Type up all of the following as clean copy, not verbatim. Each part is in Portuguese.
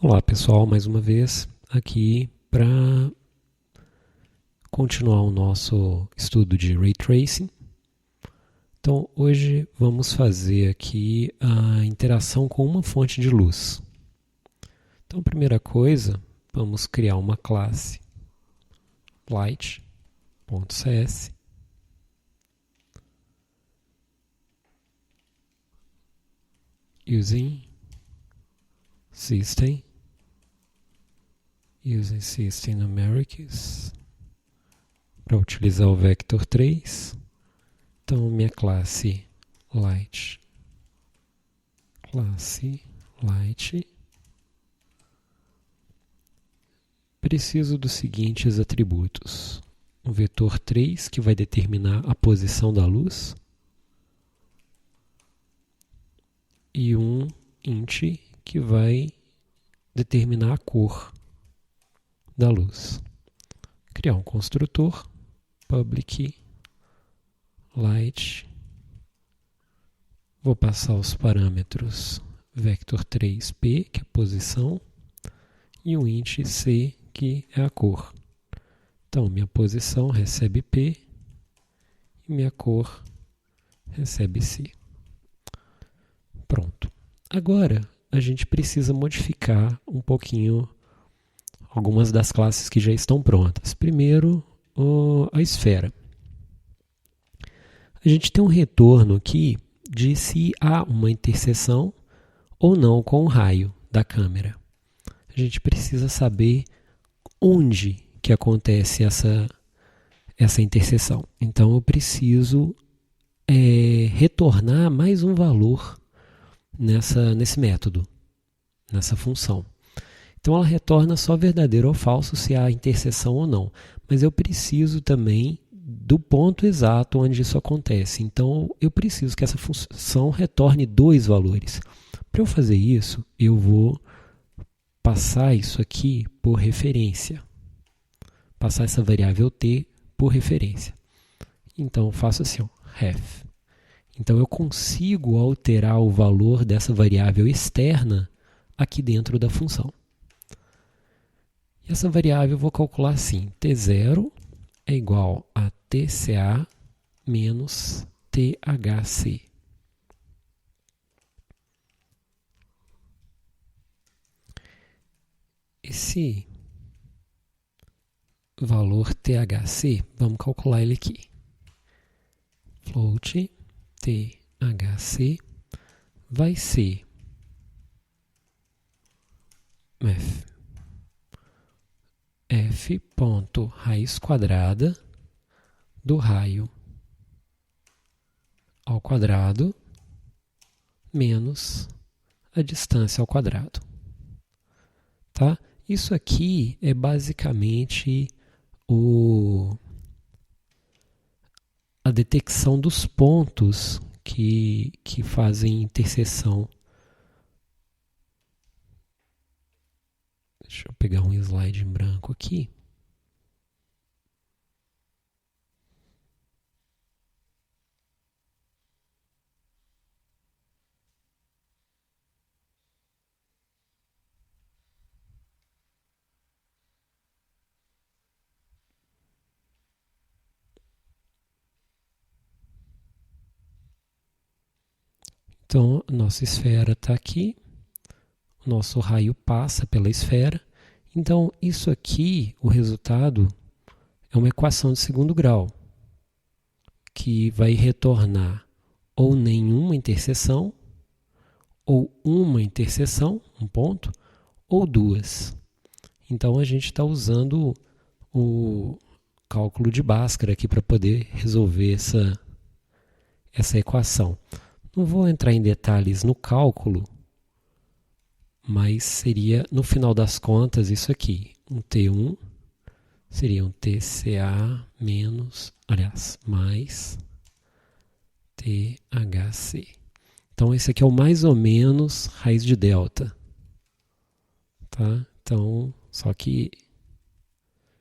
Olá pessoal, mais uma vez aqui para continuar o nosso estudo de Ray Tracing. Então hoje vamos fazer aqui a interação com uma fonte de luz. Então primeira coisa, vamos criar uma classe light.cs using system numerics para utilizar o vector 3. Então minha classe light preciso dos seguintes atributos: um vetor 3 que vai determinar a posição da luz e um int que vai determinar a cor da luz. Criar um construtor public light. Vou passar os parâmetros vector 3p, que é a posição, e o int c, que é a cor. Então, minha posição recebe p e minha cor recebe c. Pronto. Agora, a gente precisa modificar um pouquinho algumas das classes que já estão prontas. Primeiro, a esfera. A gente tem um retorno aqui de se há uma interseção ou não com o raio da câmera. A gente precisa saber onde que acontece essa interseção. Então eu preciso retornar mais um valor nesse método, nessa função. Então ela retorna só verdadeiro ou falso se há interseção ou não. Mas eu preciso também do ponto exato onde isso acontece. Então eu preciso que essa função retorne dois valores. Para eu fazer isso, eu vou passar isso aqui por referência. Passar essa variável t por referência. Então eu faço assim, ref. Então eu consigo alterar o valor dessa variável externa aqui dentro da função. E essa variável eu vou calcular assim: t0 é igual a tca menos thc. Esse valor thc, vamos calcular ele aqui. Float thc vai ser f ponto raiz quadrada do raio ao quadrado menos a distância ao quadrado. Tá? Isso aqui é basicamente a detecção dos pontos que fazem interseção. Deixa eu pegar um slide em branco aqui. Então, a nossa esfera está aqui. O nosso raio passa pela esfera. Então, isso aqui, o resultado, é uma equação de segundo grau, que vai retornar ou nenhuma interseção, ou uma interseção, um ponto, ou duas. Então, a gente está usando o cálculo de Bhaskara aqui para poder resolver essa equação. Não vou entrar em detalhes no cálculo, mas seria, no final das contas, isso aqui. Um T1 seria um TCA menos, mais THC. Então, esse aqui é o mais ou menos raiz de delta. Tá? Então, só que,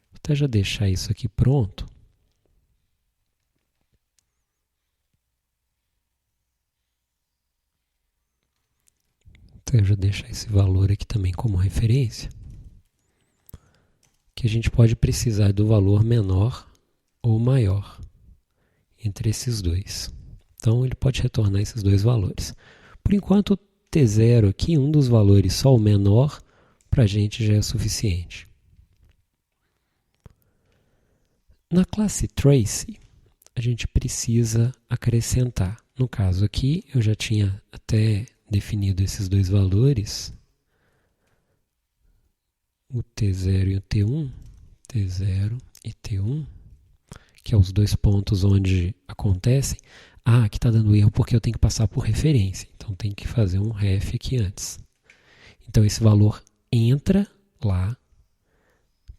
vou até já deixar isso aqui pronto. Então eu já deixar esse valor aqui também como referência, que a gente pode precisar do valor menor ou maior entre esses dois. Então ele pode retornar esses dois valores. Por enquanto, o T0 aqui, um dos valores, só o menor, para a gente já é suficiente. Na classe Trace, a gente precisa acrescentar. No caso aqui, eu já tinha até definido esses dois valores, o T0 e o T1, T0 e T1, que é os dois pontos onde acontecem. Ah, aqui está dando erro porque eu tenho que passar por referência, então tem que fazer um ref aqui antes. Então esse valor entra lá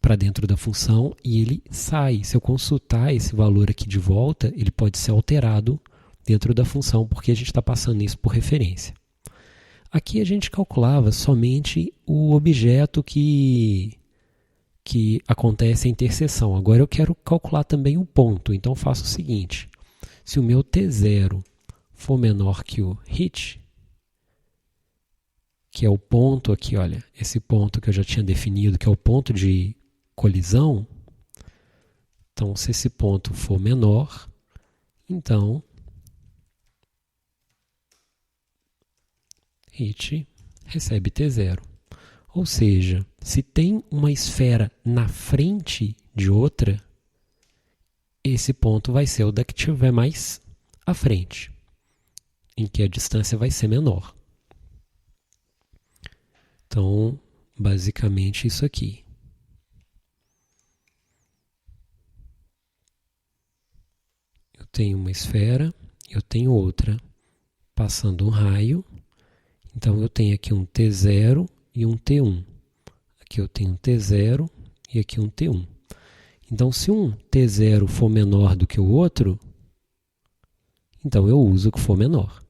para dentro da função e ele sai. Se eu consultar esse valor aqui de volta, ele pode ser alterado dentro da função, porque a gente está passando isso por referência. Aqui a gente calculava somente o objeto que acontece a interseção. Agora eu quero calcular também o ponto, então faço o seguinte. Se o meu T0 for menor que o hit, que é o ponto aqui, olha, esse ponto que eu já tinha definido, que é o ponto de colisão, então se esse ponto for menor, então hit recebe T0. Ou seja, se tem uma esfera na frente de outra, esse ponto vai ser o da que estiver mais à frente, em que a distância vai ser menor. Então, basicamente isso aqui. Eu tenho uma esfera, eu tenho outra passando um raio. Então, eu tenho aqui um T0 e um T1. Aqui eu tenho um T0 e aqui um T1. Então, se um T0 for menor do que o outro, então eu uso o que for menor.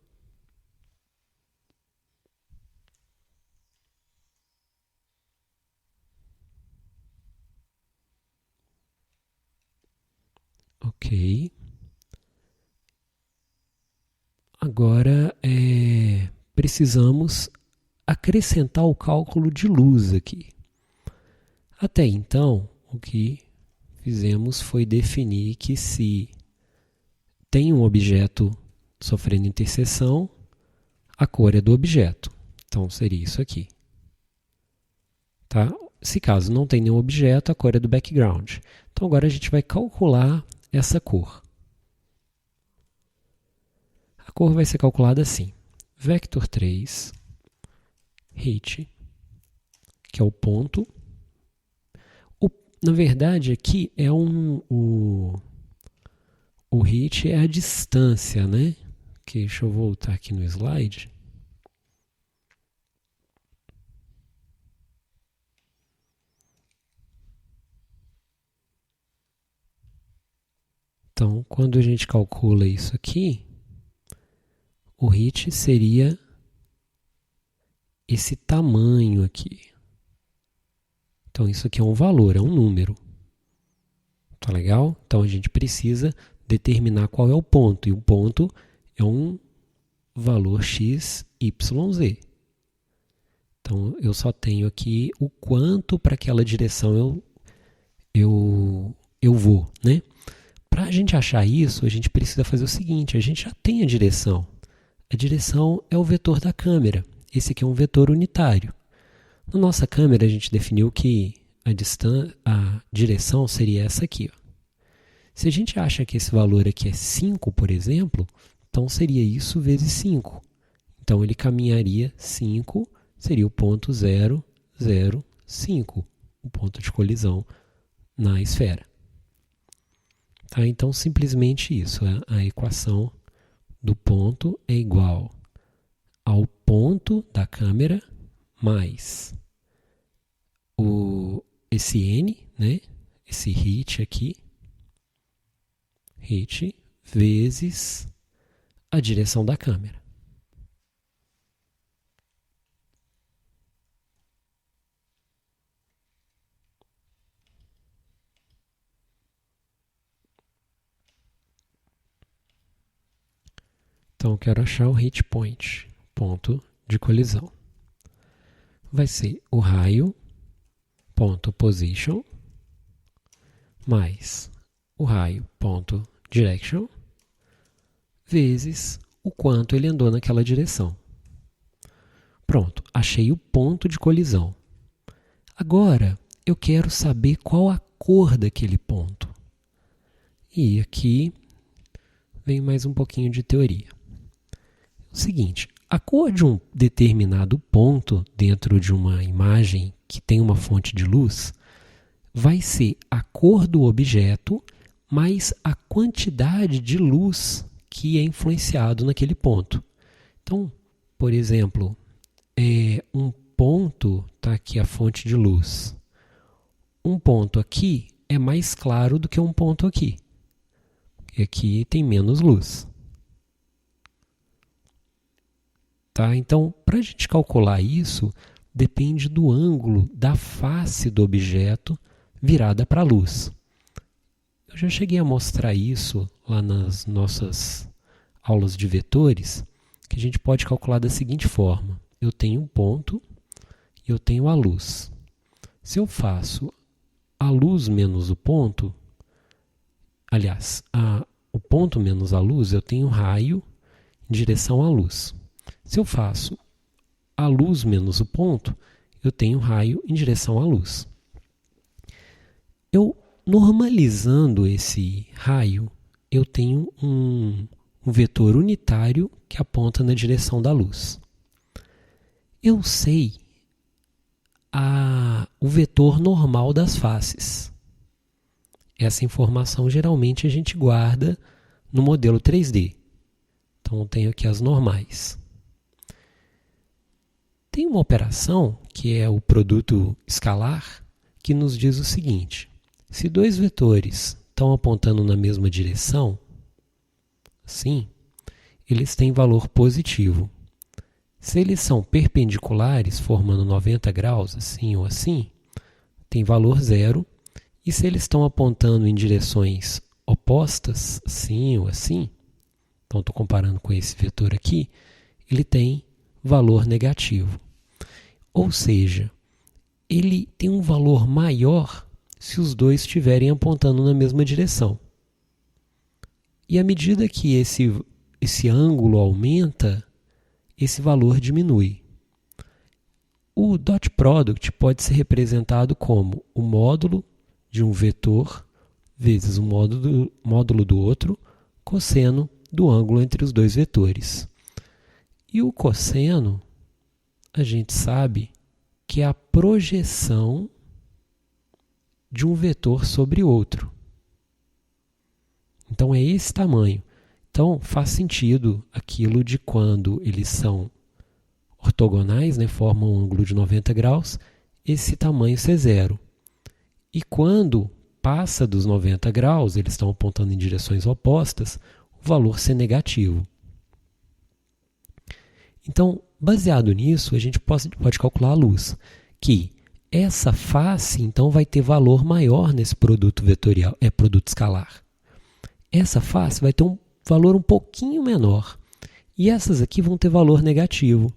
Ok. Agora, precisamos acrescentar o cálculo de luz aqui. Até então, o que fizemos foi definir que se tem um objeto sofrendo interseção, a cor é do objeto. Então, seria isso aqui. Tá? Se caso não tem nenhum objeto, a cor é do background. Então, agora a gente vai calcular essa cor. A cor vai ser calculada assim. Vector 3, hit, que é o ponto. Na verdade, aqui é o hit é a distância, né? Deixa eu voltar aqui no slide. Então, quando a gente calcula isso aqui, o hit seria esse tamanho aqui. Então, isso aqui é um valor, é um número. Tá legal? Então, a gente precisa determinar qual é o ponto. E o ponto é um valor x, y, z. Então, eu só tenho aqui o quanto para aquela direção eu vou, né? Para a gente achar isso, a gente precisa fazer o seguinte, a gente já tem a direção. A direção é o vetor da câmera. Esse aqui é um vetor unitário. Na nossa câmera, a gente definiu que a direção seria essa aqui. Ó. Se a gente acha que esse valor aqui é 5, por exemplo, então seria isso vezes 5. Então, ele caminharia 5, seria o ponto 0, 0, 5, o ponto de colisão na esfera. Tá? Então, simplesmente isso. A equação do ponto é igual ao ponto da câmera mais esse n, né? Esse hit aqui, hit vezes a direção da câmera. Então, eu quero achar o hit point, ponto de colisão. vai ser o raio ponto position mais o raio ponto direction vezes o quanto ele andou naquela direção. Pronto, achei o ponto de colisão. Agora, eu quero saber qual a cor daquele ponto. E aqui vem mais um pouquinho de teoria. É o seguinte, a cor de um determinado ponto dentro de uma imagem que tem uma fonte de luz vai ser a cor do objeto mais a quantidade de luz que é influenciado naquele ponto. Então, por exemplo, um ponto, está aqui a fonte de luz. Um ponto aqui é mais claro do que um ponto aqui. E aqui tem menos luz. Tá? Então, para a gente calcular isso, depende do ângulo da face do objeto virada para a luz. Eu já cheguei a mostrar isso lá nas nossas aulas de vetores, que a gente pode calcular da seguinte forma. Eu tenho um ponto e eu tenho a luz. Se eu faço a luz menos o ponto, aliás, o ponto menos a luz, eu tenho raio em direção à luz. Se eu faço a luz menos o ponto, eu tenho raio em direção à luz. Eu, normalizando esse raio, eu tenho um vetor unitário que aponta na direção da luz. Eu sei o vetor normal das faces. Essa informação geralmente a gente guarda no modelo 3D. Então eu tenho aqui as normais. Tem uma operação, que é o produto escalar, que nos diz o seguinte: se dois vetores estão apontando na mesma direção, assim, eles têm valor positivo. Se eles são perpendiculares, formando 90 graus, assim ou assim, tem valor 0. E se eles estão apontando em direções opostas, assim ou assim, então estou comparando com esse vetor aqui, ele tem valor negativo. Ou seja, ele tem um valor maior se os dois estiverem apontando na mesma direção. E à medida que esse ângulo aumenta, esse valor diminui. O dot product pode ser representado como o módulo de um vetor vezes o módulo do outro, cosseno do ângulo entre os dois vetores. E o cosseno, a gente sabe que é a projeção de um vetor sobre outro. Então é esse tamanho. Então faz sentido aquilo de quando eles são ortogonais, né, formam um ângulo de 90 graus, esse tamanho ser 0. E quando passa dos 90 graus, eles estão apontando em direções opostas, o valor ser negativo. Então, baseado nisso, a gente pode calcular a luz, que essa face então vai ter valor maior nesse produto vetorial, produto escalar. Essa face vai ter um valor um pouquinho menor, e essas aqui vão ter valor negativo.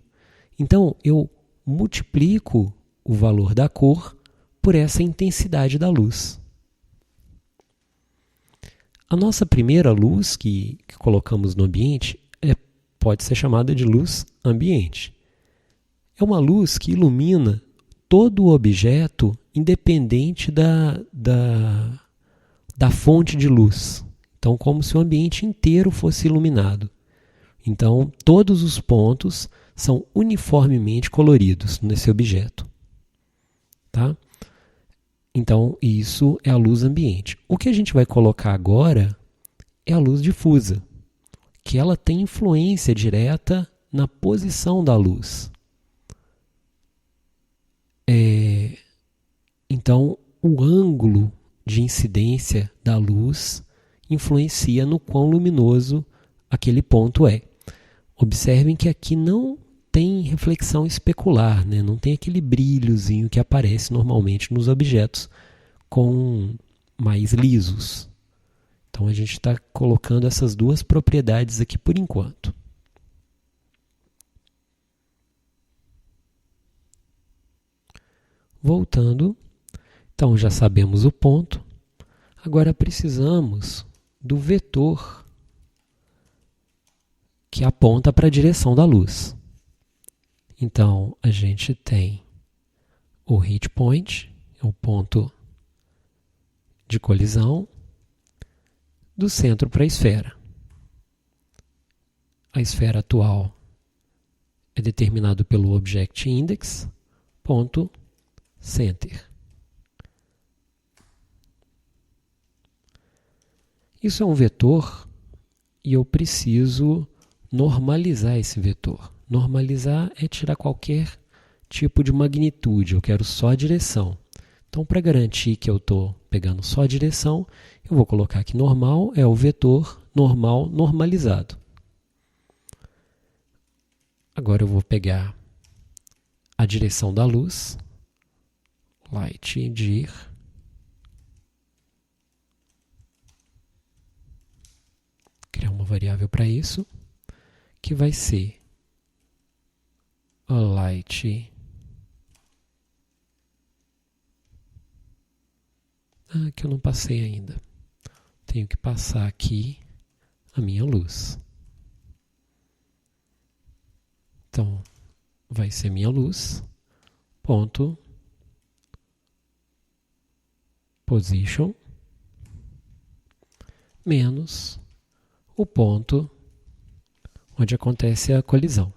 Então, eu multiplico o valor da cor por essa intensidade da luz. A nossa primeira luz que colocamos no ambiente pode ser chamada de luz ambiente. É uma luz que ilumina todo o objeto independente da fonte de luz. Então, como se o ambiente inteiro fosse iluminado. Então, todos os pontos são uniformemente coloridos nesse objeto. Tá? Então, isso é a luz ambiente. O que a gente vai colocar agora é a luz difusa, que ela tem influência direta na posição da luz. Então, o ângulo de incidência da luz influencia no quão luminoso aquele ponto é. Observem que aqui não tem reflexão especular, né? Não tem aquele brilhozinho que aparece normalmente nos objetos com mais lisos. Então a gente está colocando essas duas propriedades aqui por enquanto. Voltando, então já sabemos o ponto, agora precisamos do vetor que aponta para a direção da luz. Então, a gente tem o hit point, o ponto de colisão, do centro para a esfera. A esfera atual é determinado pelo Object Index, ponto center. Isso é um vetor e eu preciso normalizar esse vetor. Normalizar é tirar qualquer tipo de magnitude, eu quero só a direção. Então, para garantir que eu estou pegando só a direção, eu vou colocar que normal é o vetor normal normalizado. Agora eu vou pegar a direção da luz, light dir, criar uma variável para isso, que vai ser a light. Que eu não passei ainda. Tenho que passar aqui a minha luz. Então, vai ser minha luz, ponto, position, menos o ponto onde acontece a colisão.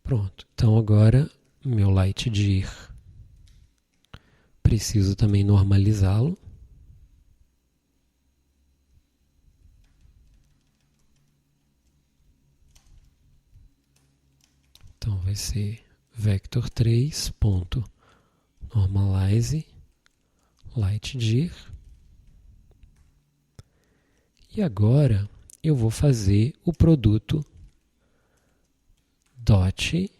Pronto, então agora meu light dir, preciso também normalizá-lo. Então vai ser vector3 ponto normalize light dir. E agora eu vou fazer o produto dot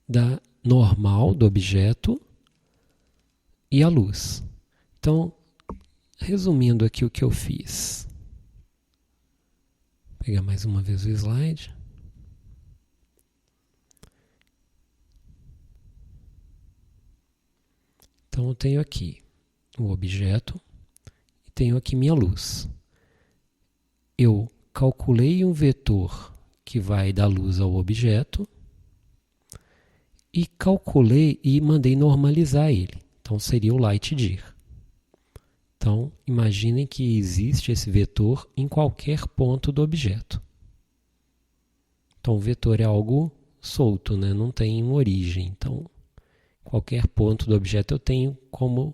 da normal do objeto e a luz. Então, resumindo aqui o que eu fiz. Vou pegar mais uma vez o slide. Então, eu tenho aqui o objeto e tenho aqui minha luz. Eu calculei um vetor que vai da luz ao objeto e calculei e mandei normalizar ele. Então, seria o light dir. Então, imaginem que existe esse vetor em qualquer ponto do objeto. Então, o vetor é algo solto, né? Não tem uma origem. Então, qualquer ponto do objeto eu tenho como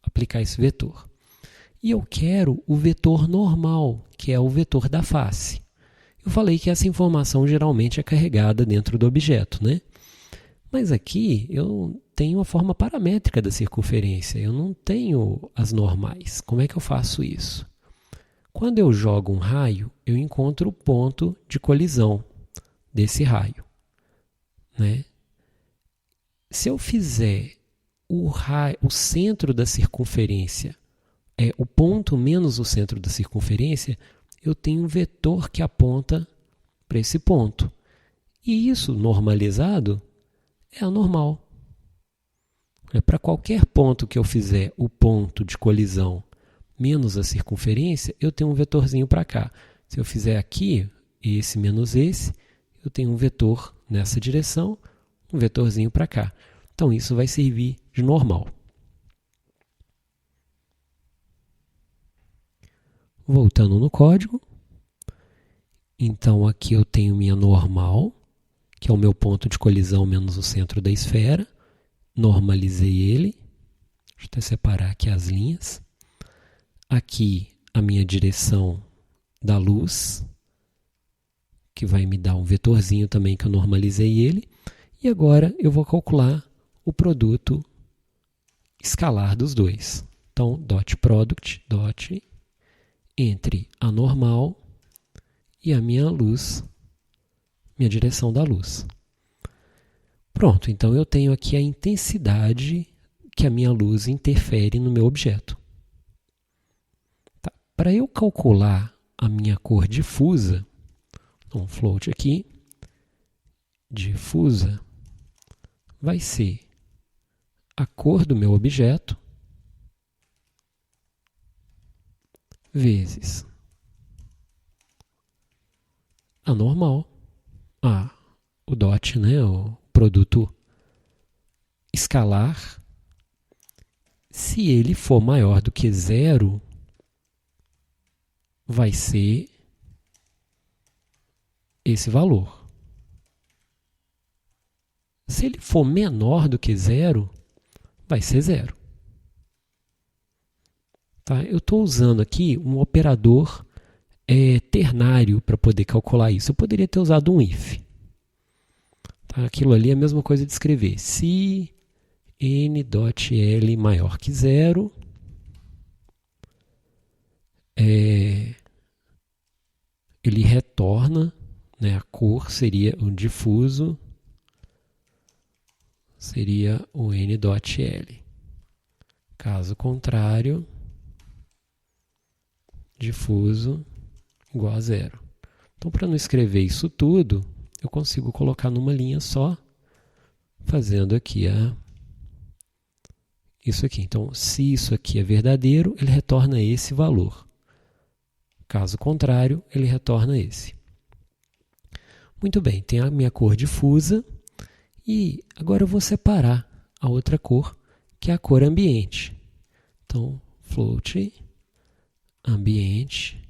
aplicar esse vetor. E eu quero o vetor normal, que é o vetor da face. Eu falei que essa informação geralmente é carregada dentro do objeto, né? Mas aqui eu tenho a forma paramétrica da circunferência, eu não tenho as normais. Como é que eu faço isso? Quando eu jogo um raio, eu encontro o ponto de colisão desse raio, né? Se eu fizer o centro da circunferência o ponto menos o centro da circunferência, eu tenho um vetor que aponta para esse ponto. E isso, normalizado, é a normal. Para qualquer ponto que eu fizer o ponto de colisão menos a circunferência, eu tenho um vetorzinho para cá. Se eu fizer aqui, esse menos esse, eu tenho um vetor nessa direção, um vetorzinho para cá. Então, isso vai servir de normal. Voltando no código, então aqui eu tenho minha normal, que é o meu ponto de colisão menos o centro da esfera. Normalizei ele. Deixa eu até separar aqui as linhas. Aqui a minha direção da luz, que vai me dar um vetorzinho também que eu normalizei ele. E agora eu vou calcular o produto escalar dos dois. Então, dot product, dot entre a normal e a minha luz, minha direção da luz. Pronto, então eu tenho aqui a intensidade que a minha luz interfere no meu objeto. Tá. Para eu calcular a minha cor difusa, um float aqui, difusa, vai ser a cor do meu objeto vezes a normal, o dot, né, o produto escalar. Se ele for maior do que 0, vai ser esse valor. Se ele for menor do que 0, vai ser 0. Tá? Eu estou usando aqui um operador ternário para poder calcular isso. Eu poderia ter usado um if. Tá? Aquilo ali é a mesma coisa de escrever. Se n.l maior que 0, ele retorna, né, a cor seria o difuso, seria o n.l. Caso contrário, difuso igual a 0. Então, para não escrever isso tudo, eu consigo colocar numa linha só, fazendo aqui isso aqui. Então, se isso aqui é verdadeiro, ele retorna esse valor. Caso contrário, ele retorna esse. Muito bem, tem a minha cor difusa e agora eu vou separar a outra cor, que é a cor ambiente. Então, float ambiente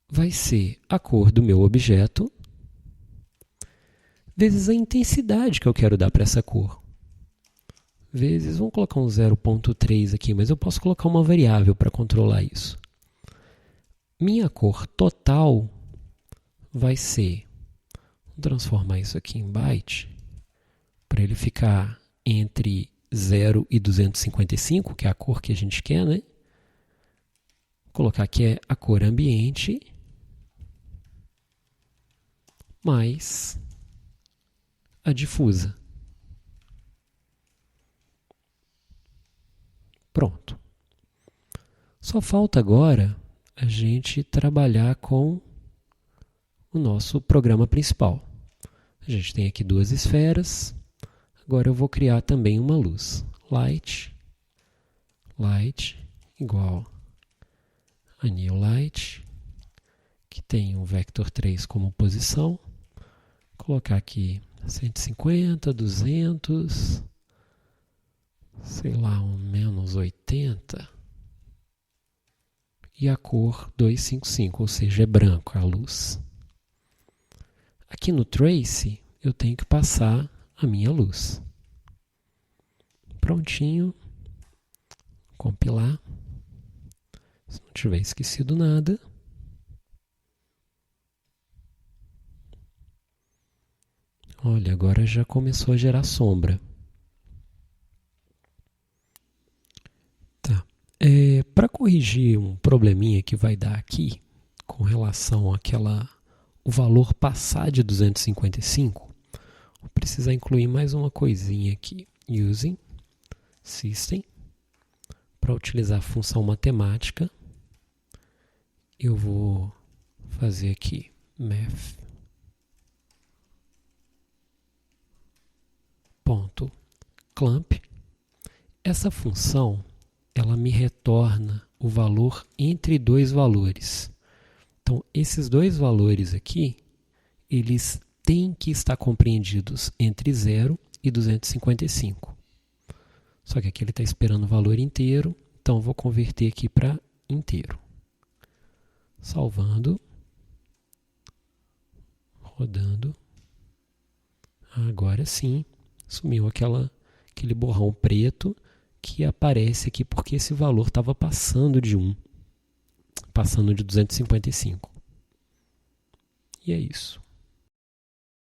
vai ser a cor do meu objeto vezes a intensidade que eu quero dar para essa cor. Vezes, vamos colocar um 0.3 aqui, mas eu posso colocar uma variável para controlar isso. Minha cor total vai ser, vou transformar isso aqui em byte, para ele ficar entre 0 e 255, que é a cor que a gente quer, né? Vou colocar aqui a cor ambiente, mais a difusa. Pronto. Só falta agora a gente trabalhar com o nosso programa principal. A gente tem aqui duas esferas. Agora eu vou criar também uma luz. Light igual a new light, que tem um vector 3 como posição. Vou colocar aqui 150, 200, sei lá, um menos 80. E a cor 255, ou seja, é branco a luz. Aqui no trace, eu tenho que passar a minha luz. Prontinho. Compilar. Se não tiver esquecido nada. Olha, agora já começou a gerar sombra. Tá. Para corrigir um probleminha que vai dar aqui, com relação o valor passar de 255, vou precisar incluir mais uma coisinha aqui. Using system. Para utilizar a função matemática, eu vou fazer aqui math.clamp. Essa função ela me retorna o valor entre dois valores. Então, esses dois valores aqui, eles têm que estar compreendidos entre 0 e 255. Só que aqui ele está esperando o valor inteiro, então eu vou converter aqui para inteiro. Salvando. Rodando. Agora sim, sumiu aquele borrão preto que aparece aqui porque esse valor estava passando de 1, passando de 255. E é isso.